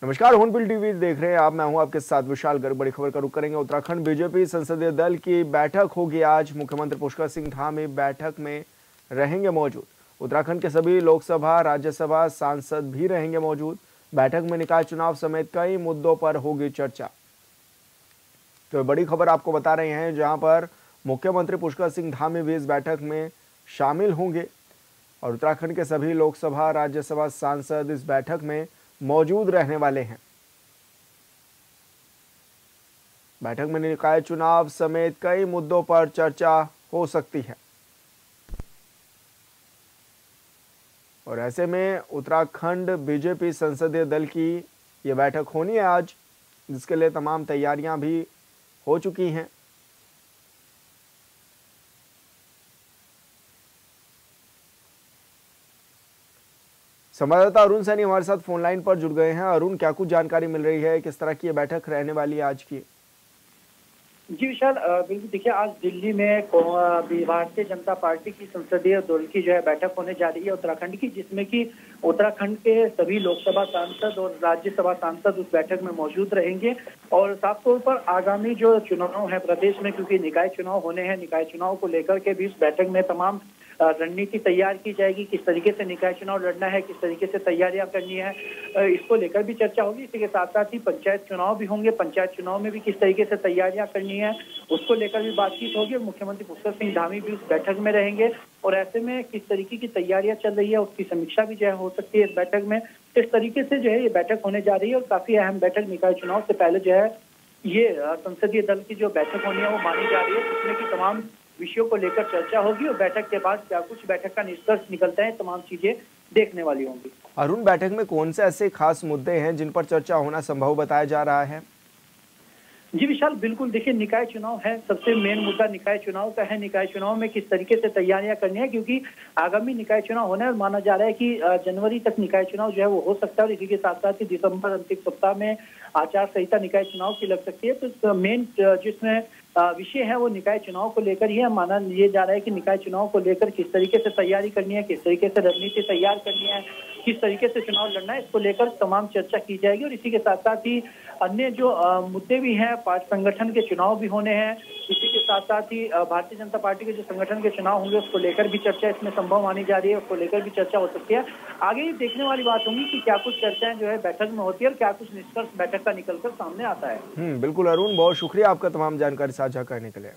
नमस्कार, hornbill TV देख रहे हैं आप। मैं हूं आपके साथ विशाल गर्ग। बड़ी खबर का रुख करेंगे। उत्तराखंड बीजेपी संसदीय दल की बैठक होगी आज। मुख्यमंत्री पुष्कर सिंह धामी बैठक में रहेंगे मौजूद। उत्तराखंड के सभी लोकसभा राज्यसभा सांसद भी रहेंगे मौजूद। बैठक में निकाय चुनाव समेत कई मुद्दों पर होगी चर्चा। तो बड़ी खबर आपको बता रहे हैं, जहां पर मुख्यमंत्री पुष्कर सिंह धामी भी इस बैठक में शामिल होंगे और उत्तराखंड के सभी लोकसभा राज्यसभा सांसद इस बैठक में मौजूद रहने वाले हैं। बैठक में निकाय चुनाव समेत कई मुद्दों पर चर्चा हो सकती है और ऐसे में उत्तराखंड बीजेपी संसदीय दल की ये बैठक होनी है आज, जिसके लिए तमाम तैयारियां भी हो चुकी हैं। संवाददाता अरुण सैनी हमारे साथ फोन लाइन पर जुड़ गए हैं। अरुण, क्या कुछ जानकारी मिल रही है, किस तरह की ये बैठक रहने वाली है आज की? जी विशाल, बिल्कुल देखिए, आज दिल्ली में भारतीय जनता पार्टी की संसदीय दल की जो है बैठक होने जा रही है उत्तराखंड की, जिसमें कि उत्तराखंड के सभी लोकसभा सांसद और राज्यसभा सांसद उस बैठक में मौजूद रहेंगे। और साफ तौर पर आगामी जो चुनाव है प्रदेश में, क्योंकि निकाय चुनाव होने हैं, निकाय चुनाव को लेकर के भी इस बैठक में तमाम रणनीति तैयार की जाएगी। किस तरीके से निकाय चुनाव लड़ना है, किस तरीके से तैयारियां करनी है, इसको लेकर भी चर्चा होगी। इसी के साथ साथ ही पंचायत चुनाव भी होंगे। पंचायत चुनाव में भी किस तरीके से तैयारियां करनी है, उसको लेकर भी बातचीत होगी। मुख्यमंत्री पुष्कर सिंह धामी भी उस बैठक में रहेंगे और ऐसे में किस तरीके की तैयारियां चल रही है उसकी समीक्षा भी जो है हो सकती है इस बैठक में। इस तरीके से जो है ये बैठक होने जा रही है और काफी अहम बैठक निकाय चुनाव से पहले जो है ये संसदीय दल की जो बैठक होनी है वो मानी जा रही है, जिसमें कि तमाम विषयों को लेकर चर्चा होगी और बैठक के बाद क्या कुछ बैठक का निष्कर्ष निकलता है, तमाम चीजें देखने वाली होंगी। अरुण, बैठक में कौन से ऐसे खास मुद्दे हैं जिन पर चर्चा होना संभव बताया जा रहा है? जी विशाल, बिल्कुल देखिए, निकाय चुनाव है, सबसे मेन मुद्दा निकाय चुनाव का है। निकाय चुनाव में किस तरीके से तैयारियां करनी है, क्योंकि आगामी निकाय चुनाव होना है और माना जा रहा है कि जनवरी तक निकाय चुनाव जो है वो हो सकता है और इसी के साथ साथ ही दिसंबर अंतिम सप्ताह में आचार संहिता निकाय चुनाव की लग सकती है। तो मेन जिसमें विषय है वो निकाय चुनाव को लेकर ही है। माना ये जा रहा है कि निकाय चुनाव को लेकर किस तरीके से तैयारी करनी है, किस तरीके से रणनीति तैयार करनी है, किस तरीके से चुनाव लड़ना है, इसको लेकर तमाम चर्चा की जाएगी। और इसी के साथ साथ ही अन्य जो मुद्दे भी हैं, पार्टी संगठन के चुनाव भी होने हैं। इसी के साथ साथ ही भारतीय जनता पार्टी के जो संगठन के चुनाव होंगे उसको लेकर भी चर्चा इसमें संभव मानी जा रही है, उसको लेकर भी चर्चा हो सकती है। आगे ये देखने वाली बात होगी कि क्या कुछ चर्चाएं जो है बैठक में होती है और क्या कुछ निष्कर्ष बैठक का निकलकर सामने आता है। बिल्कुल अरुण, बहुत शुक्रिया आपका तमाम जानकारी साझा करने के लिए।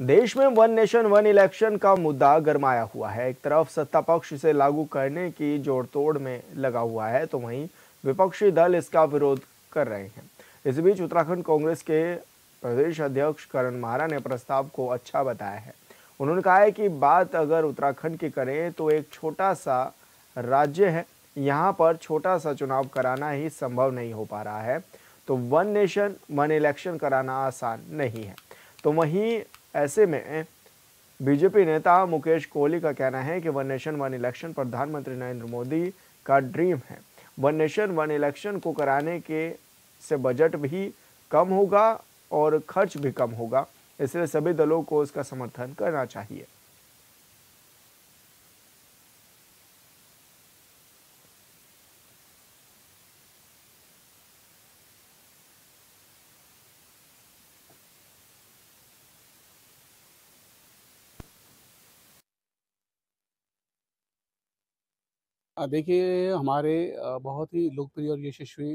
देश में वन नेशन वन इलेक्शन का मुद्दा गरमाया हुआ है। एक तरफ सत्ता पक्ष इसे लागू करने की जोड़तोड़ में लगा हुआ है, तो वहीं विपक्षी दल इसका विरोध कर रहे हैं। इस बीच उत्तराखंड कांग्रेस के प्रदेश अध्यक्ष करण मारा ने प्रस्ताव को अच्छा बताया है। उन्होंने कहा है कि बात अगर उत्तराखंड की करें तो एक छोटा सा राज्य है, यहाँ पर छोटा सा चुनाव कराना ही संभव नहीं हो पा रहा है, तो वन नेशन वन इलेक्शन कराना आसान नहीं है। तो वहीं ऐसे में बीजेपी नेता मुकेश कोहली का कहना है कि वन नेशन वन इलेक्शन प्रधानमंत्री नरेंद्र मोदी का ड्रीम है। वन नेशन वन इलेक्शन को कराने के से बजट भी कम होगा और खर्च भी कम होगा, इसलिए सभी दलों को इसका समर्थन करना चाहिए। देखिए, हमारे बहुत ही लोकप्रिय और यशस्वी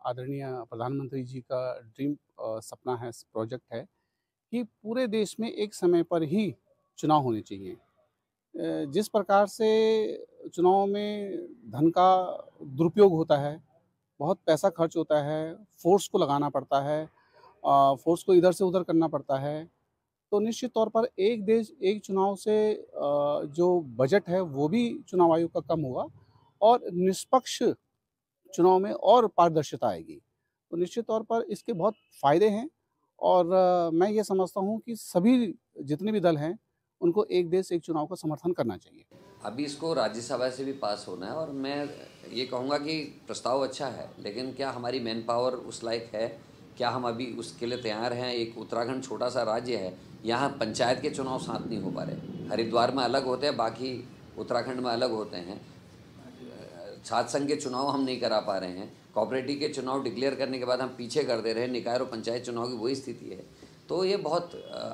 आदरणीय प्रधानमंत्री जी का ड्रीम सपना है, प्रोजेक्ट है कि पूरे देश में एक समय पर ही चुनाव होने चाहिए। जिस प्रकार से चुनाव में धन का दुरुपयोग होता है, बहुत पैसा खर्च होता है, फोर्स को लगाना पड़ता है, फोर्स को इधर से उधर करना पड़ता है, तो निश्चित तौर पर एक देश एक चुनाव से जो बजट है वो भी चुनाव आयोग का कम होगा और निष्पक्ष चुनाव में और पारदर्शिता आएगी। तो निश्चित तौर पर इसके बहुत फ़ायदे हैं और मैं ये समझता हूँ कि सभी जितने भी दल हैं उनको एक देश एक चुनाव का समर्थन करना चाहिए। अभी इसको राज्यसभा से भी पास होना है और मैं ये कहूँगा कि प्रस्ताव अच्छा है, लेकिन क्या हमारी मैन पावर उस लायक है? क्या हम अभी उसके लिए तैयार हैं? एक उत्तराखंड छोटा सा राज्य है, यहाँ पंचायत के चुनाव साथ नहीं हो पा रहे। हरिद्वार में अलग होते हैं, बाकी उत्तराखंड में अलग होते हैं। छात्र संघ के चुनाव हम नहीं करा पा रहे हैं, कोऑपरेटिव के चुनाव डिक्लेयर करने के बाद हम पीछे कर दे रहे हैं, निकाय और पंचायत चुनाव की वही स्थिति है। तो ये बहुत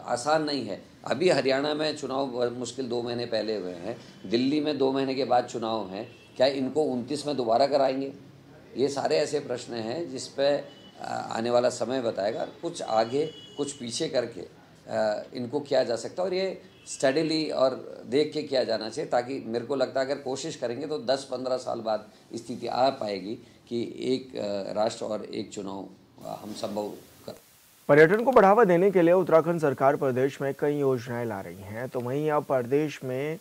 आसान नहीं है। अभी हरियाणा में चुनाव मुश्किल 2 महीने पहले हुए हैं, दिल्ली में 2 महीने के बाद चुनाव हैं, क्या इनको 29 में दोबारा कराएंगे? ये सारे ऐसे प्रश्न हैं जिस पे आने वाला समय बताएगा। कुछ आगे कुछ पीछे करके इनको किया जा सकता है और ये स्टडीली और देख के किया जाना चाहिए, ताकि मेरे को लगता है अगर कोशिश करेंगे तो 10-15 साल बाद स्थिति आ पाएगी कि एक राष्ट्र और एक चुनाव हम संभव कर। पर्यटन को बढ़ावा देने के लिए उत्तराखंड सरकार प्रदेश में कई योजनाएं ला रही हैं, तो वहीं अब प्रदेश में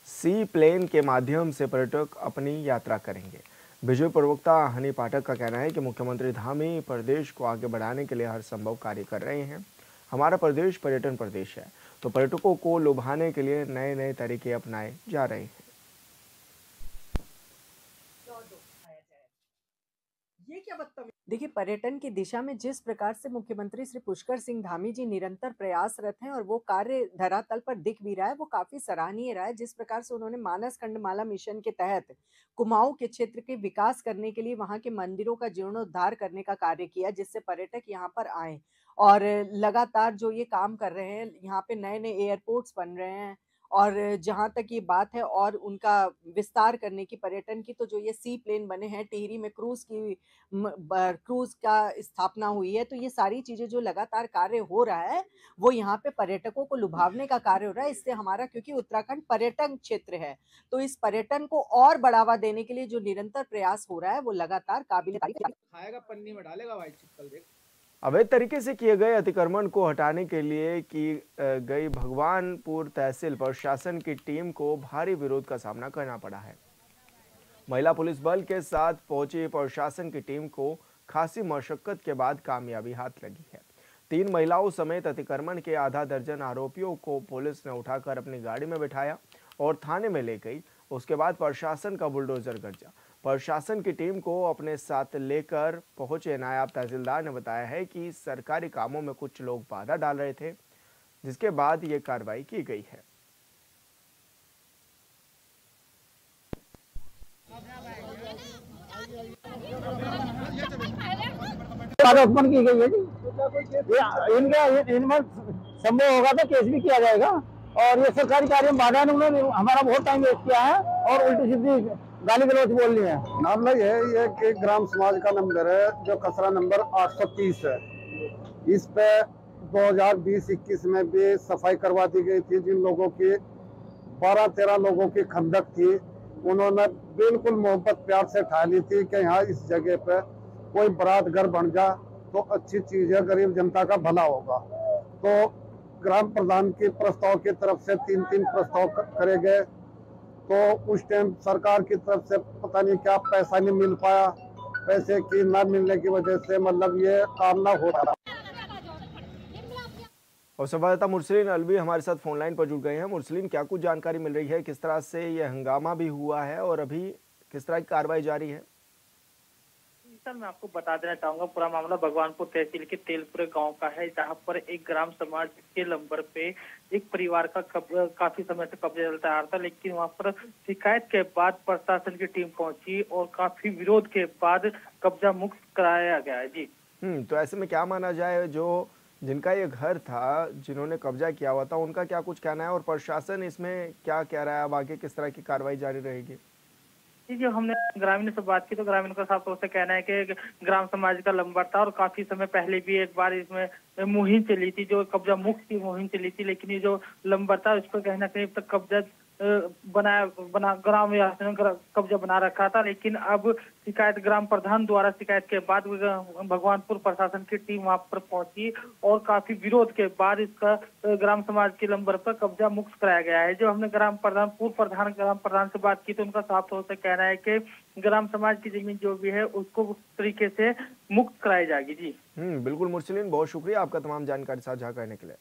सी प्लेन के माध्यम से पर्यटक अपनी यात्रा करेंगे। बीजेपी प्रवक्ता हनी पाठक का कहना है कि मुख्यमंत्री धामी प्रदेश को आगे बढ़ाने के लिए हर संभव कार्य कर रहे हैं। हमारा प्रदेश पर्यटन प्रदेश है, तो पर्यटकों को लुभाने के लिए नए नए तरीके अपनाए जा रहे हैं। ये क्या बदतमीजी। देखिए, पर्यटन की दिशा में जिस प्रकार से मुख्यमंत्री श्री पुष्कर सिंह धामी जी निरंतर प्रयासरत हैं और वो कार्य धरातल पर दिख भी रहा है, वो काफी सराहनीय रहा है। जिस प्रकार से उन्होंने मानस खंडमाला मिशन के तहत कुमाऊं के क्षेत्र के विकास करने के लिए वहां के मंदिरों का जीर्णोद्धार करने का कार्य किया, जिससे पर्यटक यहाँ पर आए और लगातार जो ये काम कर रहे हैं, यहाँ पे नए नए एयरपोर्ट्स बन रहे हैं और जहाँ तक ये बात है और उनका विस्तार करने की पर्यटन की, तो जो ये सी प्लेन बने हैं, टिहरी में क्रूज का स्थापना हुई है, तो ये सारी चीजें जो लगातार कार्य हो रहा है वो यहाँ पे पर्यटकों को लुभावने का कार्य हो रहा है। इससे हमारा, क्योंकि उत्तराखंड पर्यटन क्षेत्र है, तो इस पर्यटन को और बढ़ावा देने के लिए जो निरंतर प्रयास हो रहा है वो लगातार काबिल तारीफ है। खाएगा पन्नी में डालेगा भाई चिपकल देख। अवैध तरीके से किए गए अतिक्रमण को हटाने के लिए की गई भगवानपुर तहसील प्रशासन की टीम को भारी विरोध का सामना करना पड़ा है। महिला पुलिस बल के साथ पहुंची प्रशासन की टीम को खासी मशक्कत के बाद कामयाबी हाथ लगी है। 3 महिलाओं समेत अतिक्रमण के आधा दर्जन आरोपियों को पुलिस ने उठाकर अपनी गाड़ी में बिठाया और थाने में ले गई। उसके बाद प्रशासन का बुलडोजर गरजा। प्रशासन की टीम को अपने साथ लेकर पहुंचे नायब तहसीलदार ने बताया है कि सरकारी कामों में कुछ लोग बाधा डाल रहे थे, जिसके बाद ये कार्रवाई की गई है। आरोपण की गई है जी, इनमें संभव होगा तो केस भी किया जाएगा और ये सरकारी कार्य में बाधा है। उन्होंने हमारा बहुत टाइम वेस्ट किया है और उल्टी सीधी गाली गलौज बोल रही है। मामला यह है ये कि ग्राम समाज का नंबर है जो खसरा नंबर 830 है। इस पे 2020-21 में भी सफाई करवा दी गई थी। जिन लोगों की 12-13 लोगों की खंदक थी, उन्होंने बिल्कुल मोहब्बत प्यार से ठा ली थी कि यहाँ इस जगह पे कोई बारात घर बन जा तो अच्छी चीज है, गरीब जनता का भला होगा। तो ग्राम प्रधान के प्रस्ताव की तरफ से 3 प्रस्ताव करे गए, तो उस टाइम सरकार की तरफ से पता नहीं क्या पैसा नहीं मिल पाया। पैसे की न मिलने की वजह से मतलब ये काम ना हो रहा। और संवाददाता मुरसलीन अलवी हमारे साथ फोन लाइन पर जुड़ गए हैं। मुरसलीन, क्या कुछ जानकारी मिल रही है, किस तरह से ये हंगामा भी हुआ है और अभी किस तरह की कार्रवाई जारी है? सर, मैं आपको बता देना चाहूंगा, पूरा मामला भगवानपुर तहसील के तेलपुरे गांव का है, जहां पर एक ग्राम समाज के नंबर पे एक परिवार का काफी समय से कब्जा चलता आ रहा था, लेकिन वहां पर शिकायत के बाद प्रशासन की टीम पहुंची और काफी विरोध के बाद कब्जा मुक्त कराया गया है जी। तो ऐसे में क्या माना जाए, जो जिनका ये घर था, जिन्होंने कब्जा किया हुआ था, उनका क्या कुछ कहना है और प्रशासन इसमें क्या कह रहा है, अब आगे किस तरह की कार्रवाई जारी रहेगी? जी, जो हमने ग्रामीण से बात की तो ग्रामीण का साफ तौर से कहना है कि ग्राम समाज का लंबर था और काफी समय पहले भी एक बार इसमें मुहिम चली थी, जो कब्जा मुक्त की मुहिम चली थी, लेकिन ये जो लंबर था उस पर कहीं ना कहीं तक कब्जा ग्राम कब्जा बना रखा था। लेकिन अब शिकायत ग्राम प्रधान द्वारा शिकायत के बाद भगवानपुर प्रशासन की टीम वहां पर पहुंची और काफी विरोध के बाद इसका ग्राम समाज के नंबर पर कब्जा मुक्त कराया गया है। जो हमने ग्राम प्रधान से बात की तो उनका साफ तौर से कहना है कि ग्राम समाज की जमीन जो भी है उसको तरीके से मुक्त कराई जाएगी जी। बिल्कुल मुरसलीन, बहुत शुक्रिया आपका तमाम जानकारी साझा करने के लिए।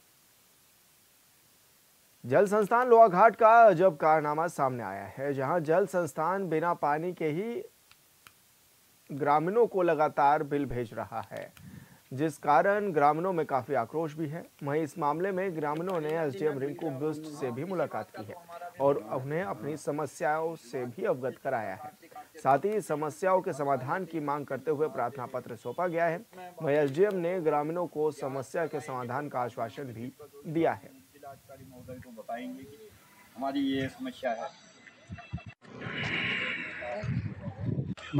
जल संस्थान लोहाघाट का अजब कारनामा सामने आया है, जहां जल संस्थान बिना पानी के ही ग्रामीणों को लगातार बिल भेज रहा है। जिस कारण ग्रामीणों में काफी आक्रोश भी है। वहीं इस मामले में ग्रामीणों ने एसडीएम रिंकू बिष्ट से भी मुलाकात की है और उन्हें अपनी समस्याओं से भी अवगत कराया है। साथ ही समस्याओं के समाधान की मांग करते हुए प्रार्थना पत्र सौंपा गया है। वहीं एसडीएम ने ग्रामीणों को समस्या के समाधान का आश्वासन भी दिया है। जिलाधिकारी महोदय को बताएंगे कि हमारी ये समस्या है।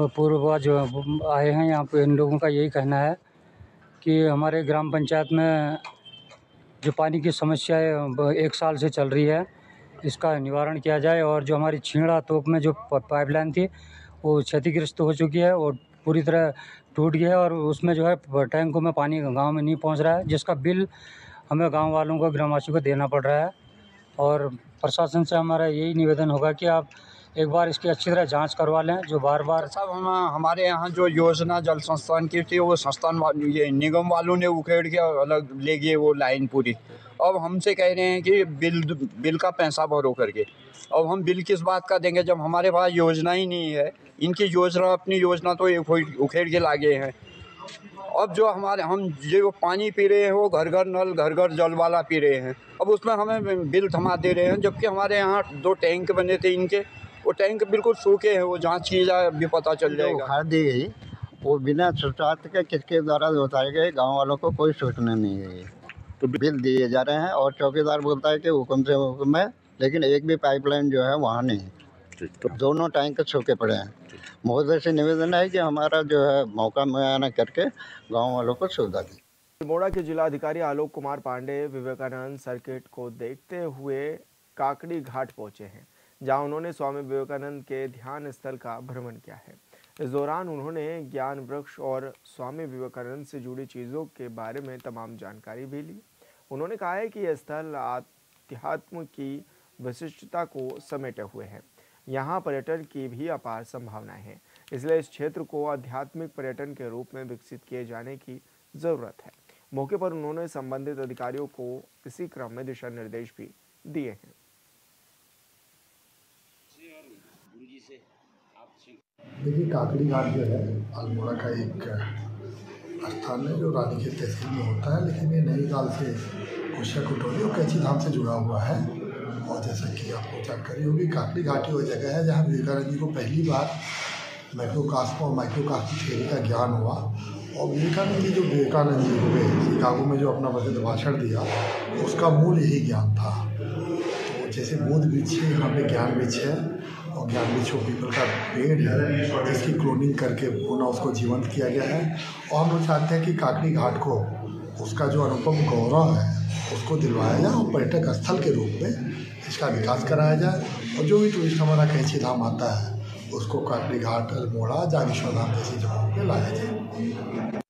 पूर्व जो आए हैं यहाँ पे, इन लोगों का यही कहना है कि हमारे ग्राम पंचायत में जो पानी की समस्या है 1 साल से चल रही है, इसका निवारण किया जाए। और जो हमारी छीणा तोप में जो पाइपलाइन थी वो क्षतिग्रस्त हो चुकी है और पूरी तरह टूट गई है और उसमें जो है टैंकों में पानी गांव में नहीं पहुंच रहा है, जिसका बिल हमें गांव वालों को, ग्रामवासियों को देना पड़ रहा है। और प्रशासन से हमारा यही निवेदन होगा कि आप एक बार इसकी अच्छी तरह जांच करवा लें। जो बार साहब हमारे यहाँ जो योजना जल संस्थान की थी वो संस्थान ये निगम वालों ने उखेड़ के अलग ले गए वो लाइन पूरी। अब हमसे कह रहे हैं कि बिल का पैसा भरो करके। अब हम बिल किस बात का देंगे जब हमारे पास योजना ही नहीं है। इनकी योजना, अपनी योजना तो उखेड़ के लागे हैं। अब जो हम जो पानी पी रहे हैं वो घर घर नल, घर घर जल वाला पी रहे हैं। अब उसमें हमें बिल थमा दे रहे हैं, जबकि हमारे यहाँ 2 टैंक बने थे इनके, वो टैंक बिल्कुल सूखे हैं। वो जांच की जाए अभी पता चल जाएगा। उखाड़ दी गई वो बिना सूचना के किसके द्वारा बताए गए, गाँव वालों को कोई सूचना नहीं है। तो बिल दिए जा रहे हैं और चौकीदार बोलता है कि हुक्म से हुक्म है, लेकिन एक भी पाइपलाइन जो है वहाँ नहीं। तो दोनों टैंक सूखे पड़े हैं। महोदय से निवेदन है कि हमारा जो है मौका मुआयना करके गाँव वालों को सुविधा दी। अल्मोड़ा के जिलाधिकारी आलोक कुमार पांडे विवेकानंद सर्किट को देखते हुए काकड़ी घाट पहुंचे हैं, जहां उन्होंने स्वामी विवेकानंद के ध्यान स्थल का भ्रमण किया है। इस दौरान उन्होंने ज्ञान वृक्ष और स्वामी विवेकानंद से जुड़ी चीज़ों के बारे में तमाम जानकारी भी ली। उन्होंने कहा है कि यह स्थल आध्यात्म की विशिष्टता को समेटे हुए है। यहाँ पर्यटन की भी अपार संभावनाएं हैं, इसलिए इस क्षेत्र को आध्यात्मिक पर्यटन के रूप में विकसित किए जाने की ज़रूरत है। मौके पर उन्होंने संबंधित अधिकारियों को इसी क्रम में दिशा निर्देश भी दिए हैं। देखिए, काकड़ी घाट जो है अल्मोड़ा का एक स्थान है जो रानीखेत तहसील में होता है, लेकिन ये नई गाल से कुशिया कुटोली और कैची धाम से जुड़ा हुआ है। और जैसा कि आपको जानकारी होगी, काकड़ी घाट वो जगह है जहाँ विवेकानंद जी को पहली बार मैक्रोकास्म और माइक्रोकास्म थ्योरी का ज्ञान हुआ। और विवेकानंद जी हुए शिकागो में जो अपना प्रसिद्ध भाषण दिया, उसका मूल यही ज्ञान था। तो जैसे बोध वृक्ष है, यहाँ पे ज्ञान वृक्ष है और ज्ञान वृक्ष पीपल का पेड़ है जिसकी क्लोनिंग करके पुनः उसको जीवंत किया गया है। और हम लोग चाहते हैं कि काकड़ी घाट को उसका जो अनुपम गौरव है उसको दिलवाया जाए और पर्यटक स्थल के रूप में इसका विकास कराया जाए। और जो भी टूरिस्ट हमारा कैची धाम आता है उसको काकड़ी घाट, अल्मोड़ा, जागेश्वर धाम जैसी जगहों पर लाया जाए।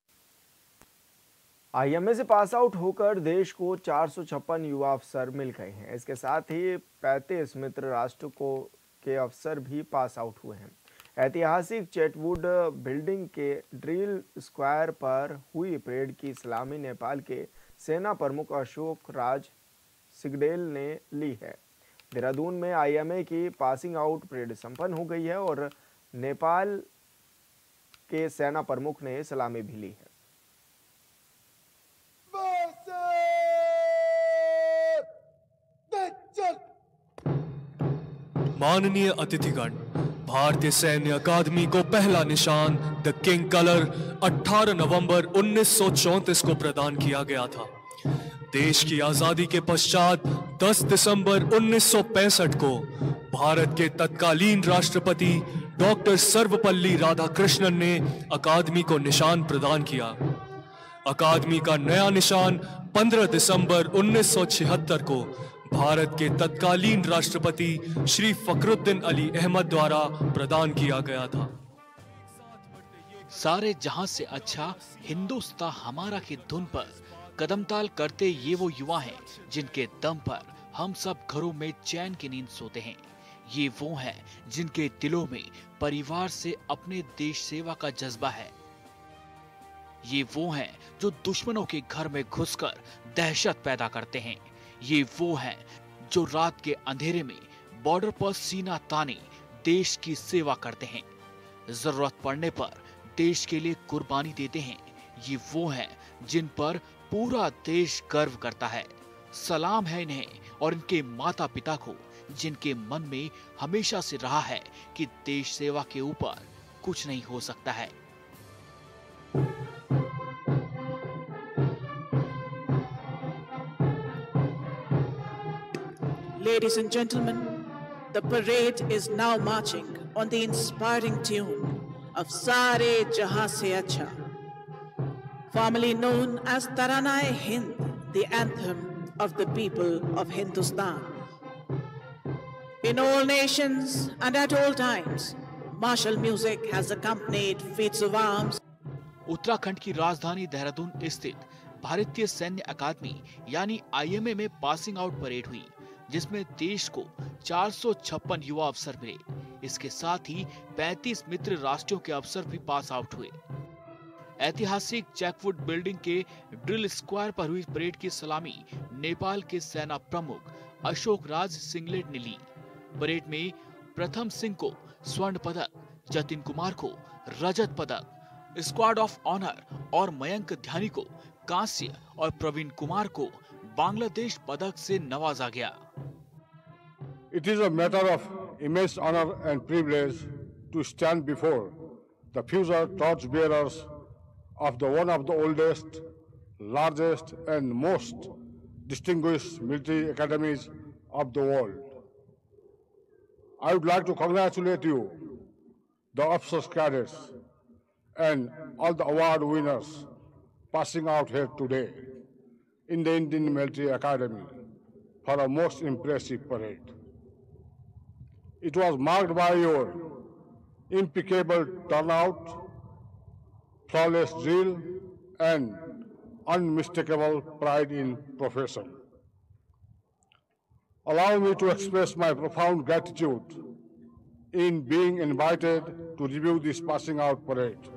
आईएमए से पास आउट होकर देश को 456 युवा अफसर मिल गए हैं। इसके साथ ही 35 मित्र राष्ट्र के अफसर भी पास आउट हुए हैं। ऐतिहासिक चेटवुड बिल्डिंग के ड्रिल स्क्वायर पर हुई परेड की सलामी नेपाल के सेना प्रमुख अशोक राज सिगडेल ने ली है। देहरादून में आईएमए की पासिंग आउट परेड संपन्न हो गई है और नेपाल के सेना प्रमुख ने सलामी भी ली है। माननीय अतिथिगण, भारतीय सैन्य अकादमी को पहला निशान द किंग कलर 18 नवंबर 1934 को प्रदान किया गया था। देश की आजादी के पश्चात 10 दिसंबर 1965 को भारत के तत्कालीन राष्ट्रपति डॉक्टर सर्वपल्ली राधाकृष्णन ने अकादमी को निशान प्रदान किया। अकादमी का नया निशान 15 दिसंबर 1976 को भारत के तत्कालीन राष्ट्रपति श्री फखरुद्दीन अली अहमद द्वारा प्रदान किया गया था। सारे जहां से अच्छा हिंदुस्तान हमारा की धुन पर कदमताल करते ये वो युवा हैं जिनके दम पर हम सब घरों में चैन की नींद सोते हैं। ये वो हैं जिनके दिलों में परिवार से अपने देश सेवा का जज्बा है। ये वो हैं जो दुश्मनों के घर में घुसकर दहशत पैदा करते हैं। ये वो हैं जो रात के अंधेरे में बॉर्डर पर सीना ताने देश की सेवा करते हैं। जरूरत पड़ने पर देश के लिए कुर्बानी देते हैं। ये वो हैं जिन पर पूरा देश गर्व करता है। सलाम है इन्हें और इनके माता पिता को, जिनके मन में हमेशा से रहा है कि देश सेवा के ऊपर कुछ नहीं हो सकता है। Ladies and gentlemen, the parade is now marching on the inspiring tune of Sare Jahan Se Acha, formerly known as Taranai-e-Hind, the anthem of the people of Hindustan. In all nations and at all times, martial music has accompanied feats of arms. Uttarakhand की राजधानी देहरादून स्थित भारतीय सैन्य अकादमी यानी IMA में passing out parade हुई, जिसमें देश को 456 युवा अफसर मिले। इसके साथ ही 35 मित्र राष्ट्रों के अफसर भी पास आउट हुए। ऐतिहासिक चेकवुड बिल्डिंग के ड्रिल स्क्वायर पर हुई परेड की सलामी नेपाल के सेना प्रमुख अशोक राज सिंगलेट ने ली। परेड में प्रथम सिंह को स्वर्ण पदक, जतिन कुमार को रजत पदक, स्क्वाड ऑफ ऑनर और मयंक ध्यानी को कांस्य और प्रवीण कुमार को बांग्लादेश पदक से नवाजा गया। It is a matter of immense honor and privilege to stand before the future torchbearers of one of the oldest, largest, and most distinguished military academies of the world. I would like to congratulate you, the officers cadets, and all the award winners passing out here today in the Indian Military Academy for a most impressive parade. It was marked by your impeccable turnout, flawless drill, and unmistakable pride in profession. Allow me to express my profound gratitude in being invited to review this passing out parade.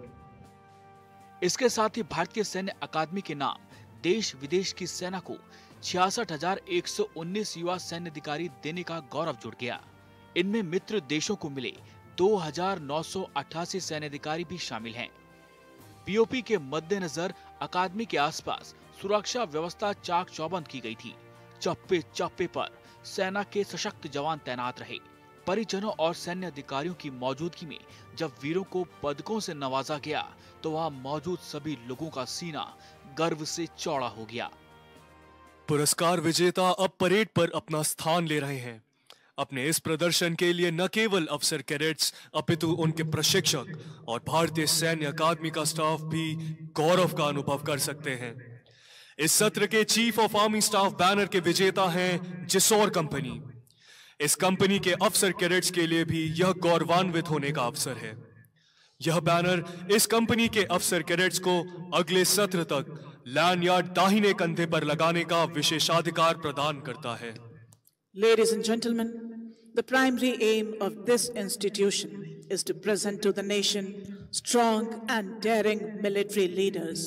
इसके साथ ही भारतीय सैन्य अकादमी के नाम देश विदेश की सेना को 66,119 युवा सैन्य अधिकारी देने का गौरव जुड़ गया। इनमें मित्र देशों को मिले 2,988 सैन्य अधिकारी भी शामिल हैं। पीओपी के मद्देनजर अकादमी के आसपास सुरक्षा व्यवस्था चाक चौबंद की गई थी। चप्पे चप्पे पर सेना के सशक्त जवान तैनात रहे। परिजनों और सैन्य अधिकारियों की मौजूदगी में जब वीरों को पदकों से नवाजा गया तो वहां मौजूद सभी लोगों का सीना गर्व से चौड़ा हो गया। पुरस्कार विजेता अब परेड पर अपना स्थान ले रहे हैं। अपने इस प्रदर्शन के लिए न केवल अफसर कैडेट्स अपितु उनके प्रशिक्षक और भारतीय सैन्य अकादमी का स्टाफ भी गौरव का अनुभव कर सकते हैं। इस सत्र के chief of army staff banner के विजेता हैं जिसौर कंपनी। इस कंपनी के अफसर कैडेट्स के लिए भी यह गौरवान्वित होने का अवसर है। यह बैनर इस कंपनी के अफसर कैडेट्स को अगले सत्र तक लैंड यार्ड दाहिने कंधे पर लगाने का विशेषाधिकार प्रदान करता है। Ladies and gentlemen, the primary aim of this institution is to present to the nation strong and daring military leaders.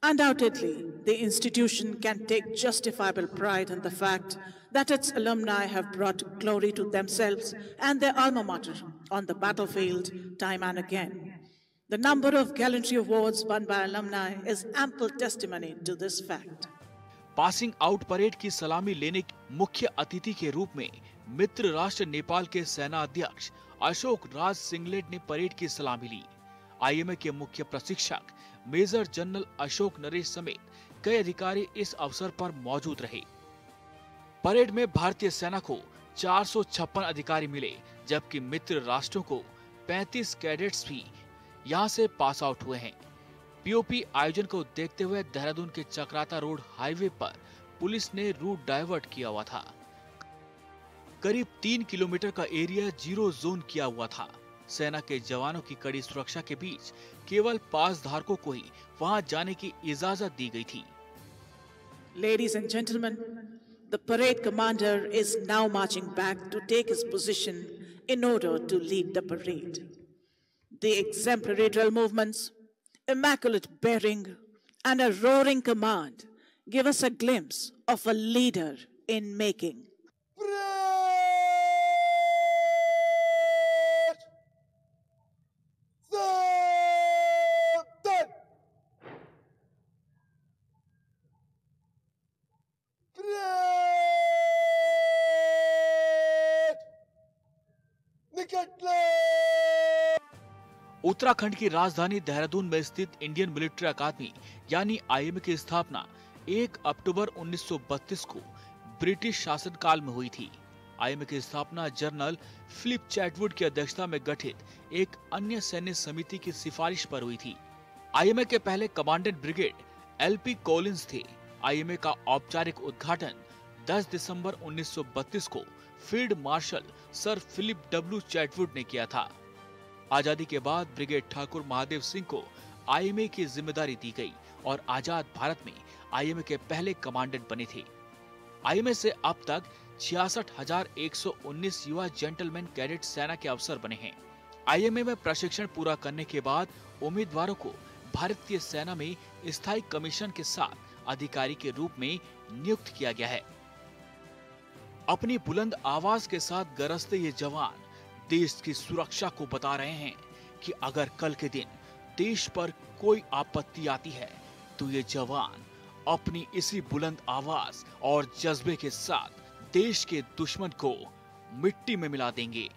Undoubtedly, the institution can take justifiable pride in the fact that its alumni have brought glory to themselves and their alma mater on the battlefield time and again. The number of gallantry awards won by alumni is ample testimony to this fact. Passing out parade की सलामी लेने मुख्य अतिथि के रूप में मित्र राष्ट्र नेपाल के सेना अध्यक्ष अशोक राज सिंगलेट ने परेड की सलामी ली। आईएमए के मुख्य प्रशिक्षक मेजर जनरल अशोक नरेश समेत कई अधिकारी इस अवसर पर मौजूद रहे। परेड में भारतीय सेना को 456 अधिकारी मिले, जबकि मित्र राष्ट्रों को 35 कैडेट्स भी यहां से पास आउट हुए हैं। पीओपी आयोजन को देखते हुए देहरादून के चक्राता रोड हाईवे पर पुलिस ने रूट डाइवर्ट किया हुआ था। करीब 3 किलोमीटर का एरिया जीरो जोन किया हुआ था। सेना के जवानों की कड़ी सुरक्षा के बीच केवल पास धारकों को ही वहां जाने की इजाजत दी गई थी। Ladies and gentlemen, the parade commander is now marching back to take his position in order to lead the parade. The exemplary drill movements, immaculate bearing, and a roaring command give us a glimpse of a leader in making. Uttarakhand की राजधानी देहरादून में स्थित Indian military अकादमी यानी IMA की स्थापना 1 अक्टूबर 1932 को British शासनकाल में हुई थी। आईएमए की स्थापना जनरल फिलिप चैटवुड की अध्यक्षता में गठित एक अन्य सैन्य समिति की सिफारिश पर हुई थी। आईएमए के पहले कमांडेंट ब्रिगेड एलपी कॉलिंस थे। आईएमए का औपचारिक उद्घाटन 10 दिसंबर 1932 को field marshal sir Philip W Chetwode ने किया था। आजादी के बाद ब्रिगेड ठाकुर महादेव सिंह को आईएमए की जिम्मेदारी दी गई और आजाद भारत में आईएमए के पहले कमांडेंट बने थे। आईएमए से अब तक 66,119 युवा जेंटलमैन कैडेट सेना के अफसर बने हैं। आईएमए में प्रशिक्षण पूरा करने के बाद उम्मीदवारों को भारतीय सेना में स्थायी कमीशन के साथ अधिकारी के रूप में नियुक्त किया गया है। अपनी बुलंद आवाज के साथ गरजते ये जवान देश की सुरक्षा को बता रहे हैं कि अगर कल के दिन देश पर कोई आपत्ति आती है तो ये जवान अपनी इसी बुलंद आवाज और जज्बे के साथ देश के दुश्मन को मिट्टी में मिला देंगे।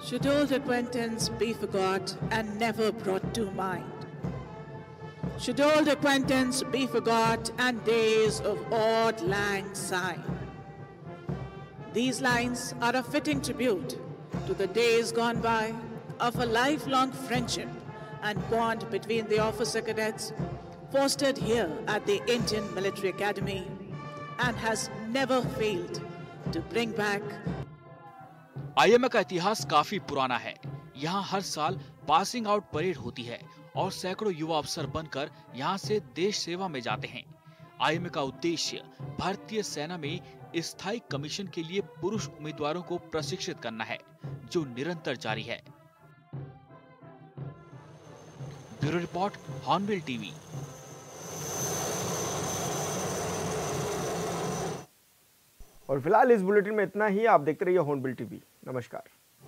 Should old acquaintance be forgot and never brought to mind? Should old acquaintance be forgot and days of auld lang syne? These lines are a fitting tribute to the days gone by of a lifelong friendship and bond between the officer cadets fostered here at the Indian Military Academy and has never failed to bring back. IMA का इतिहास काफी पुराना है। यहाँ हर साल passing out parade होती है और सैकड़ों युवा अफसर बनकर यहाँ से देश सेवा में जाते हैं। आईएमए का उद्देश्य भारतीय सेना में स्थायी कमीशन के लिए पुरुष उम्मीदवारों को प्रशिक्षित करना है, जो निरंतर जारी है। Bureau report, hornbill TV. और फिलहाल इस बुलेटिन में इतना ही। आप देखते रहिए हॉर्नबिल टीवी। नमस्कार।